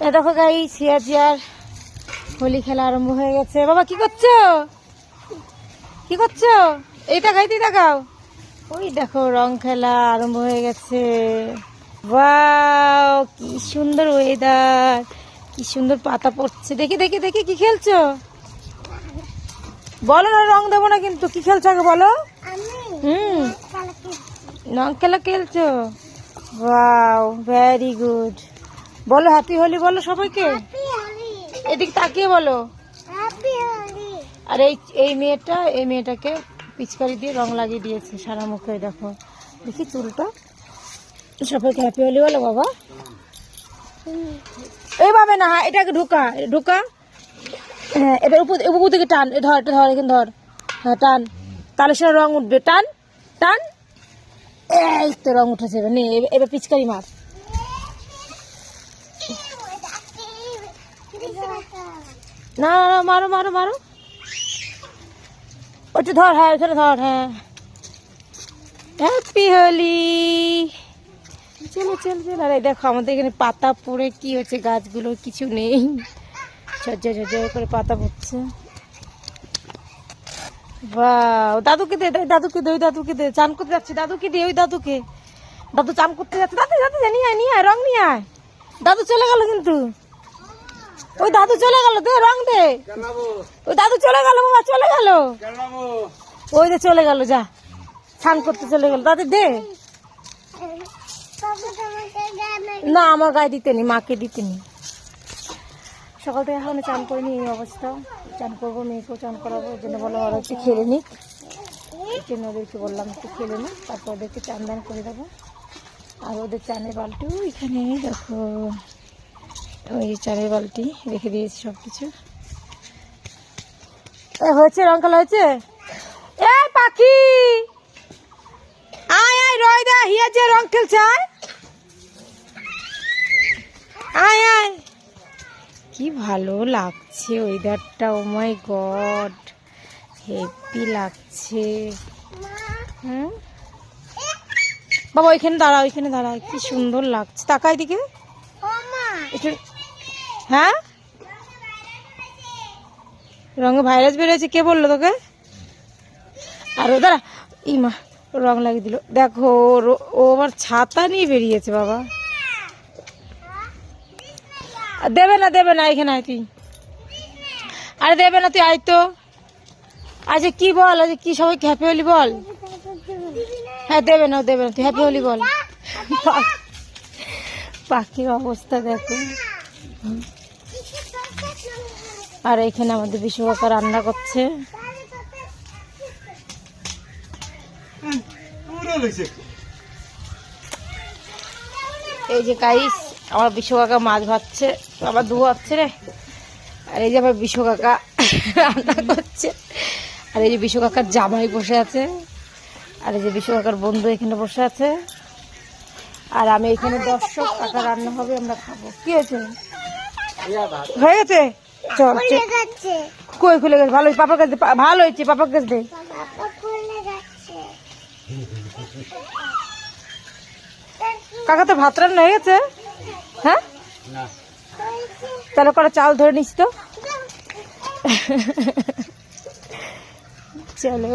দেখো গাইস সিয়ার হোলি খেলা আরম্ভ হয়ে গেছে। বাবা কি করছো, কি করছো? এইটা গাইতে দেখাও। ওই দেখো রং খেলা আরম্ভ হয়ে গেছে। ওয়াও কি সুন্দর ওয়েদার, কি সুন্দর পাতা পড়ছে। দেখি দেখি দেখি কি খেলছো বলো না, রং দেবো না কিন্তু। কি খেলছো আগে বলো। রং খেলা খেলছো, ওয়াও ভেরি গুড। বলো হ্যাপি হোলি বলো সবাইকে। এদিকে তাকিয়ে বলো। আর এই মেয়েটাকে পিচকারি দিয়ে রং লাগিয়ে দিয়েছে সারা মুখে। দেখো দেখি চুলটা। সবাইকে হ্যাপি হোলি বলো বাবা। এইভাবে না, হ্যাঁ এটাকে ঢোকা ঢোকা। হ্যাঁ এবার উপর থেকে টান, ধর এটা ধর, এখানে ধর, হ্যাঁ টান, তাহলে সেটা রং উঠবে। টান টান, এই তো রং উঠেছে। এবার নে, এবার পিচকারি মার। না না মারো মারো মারো, ওটা ধর, হ্যাঁ ওখানে ধর। হ্যাঁ হ্যাপি হোলি। চলো চলো চলো। আরে দেখো আমাদের এখানে পাতা পড়ে কি হচ্ছে, গাছগুলো কিছু নেই, ঝরঝর ঝরঝর করে পাতা পড়ছে। বাহ, দাদুকে দে, দাদুকে দে, ওই দাদুকে দে। চান করতে যাচ্ছে, দাদুকে দে, ওই দাদুকে। দাদু চান করতে যাচ্ছে। দাদু দাদু নিয়ে আয়, নিয়ে আয়, রং নিয়ে আয়। দাদু চলে গেল কিন্তু, ওই দাদু চলে গেল, দে রং দে। ওই দাদু চলে গেল বাবা, চলে গেল। ওই যে চলে গেল, যা স্নান করতে চলে গেল। দাদু দে। না আমার গায়ে দিতে নি, মাকে দিতে নি। সকাল থেকে এখন চান করিনি, এই অবস্থা। চান করবো, মেয়েকেও চান করাবো, ওই জন্য বললাম ওরা একটু খেলে নিক। এই জন্য ওদেরকে বললাম একটু খেলে নিক, তারপর ওদেরকে চান দান করে দেবো। আর ওদের চানের বালতি ওইখানে দেখো, ওই চানের বালতি রেখে দিয়েছি সব কিছু। হয়েছে রং খেলা হয়েছে। এ পাখি আয় আয়, রয় দা হিয়া যে রং খেলছে, আয় আয় আয়। কি ভালো লাগছে ওয়েদারটা, ও মাই গড হেভি লাগছে। বাবা ওইখানে দাঁড়া, ওইখানে দাঁড়া, কি সুন্দর লাগছে। তাকাই দিকে। হ্যাঁ রঙে ভাইরাস বেরিয়েছে, কে বললো তোকে? আর ও দাঁড়া, ইমা রং লাগিয়ে দিল। দেখো ও আমার ছাতা নিয়ে বেরিয়েছে বাবা। দেবে না দেবে না, এখানে আয় তুই। আরে দেবে না, তুই আয় তো। আচ্ছা কি বল, আজ কি সবাইকে হ্যাপি হোলি বল। হ্যাঁ দেবে না, দেবে না, তুই হ্যাপি হোলি বল। পাখির অবস্থা দেখো। আর এখানে আমাদের বিশ্বকাকা রান্না করছে। এই যে গাইস আমার বিশ্বকাকা মাছ ভাজছে, আবার ধোয়াচ্ছে রে। আর এই যে আমার বিশ্বকাকা রান্না করছে। আর এই যে বিশ্বকাকার জামাই বসে আছে। আর এই যে বিশ্বকাকার বন্ধু এখানে বসে আছে। আর আমি এখানে দর্শক। কাকা রান্না হবে, আমরা খাবো। কি হয়েছে, হয়ে গেছে? চল কই খুলে গেছে? ভালো হয়েছে, পাপার কাছে ভালো হয়েছে, পাপার কাছে দে। কাকা তো ভাত রান্না হয়ে গেছে। হ্যাঁ তাহলে করে চাল ধরে নিস তো। চলো।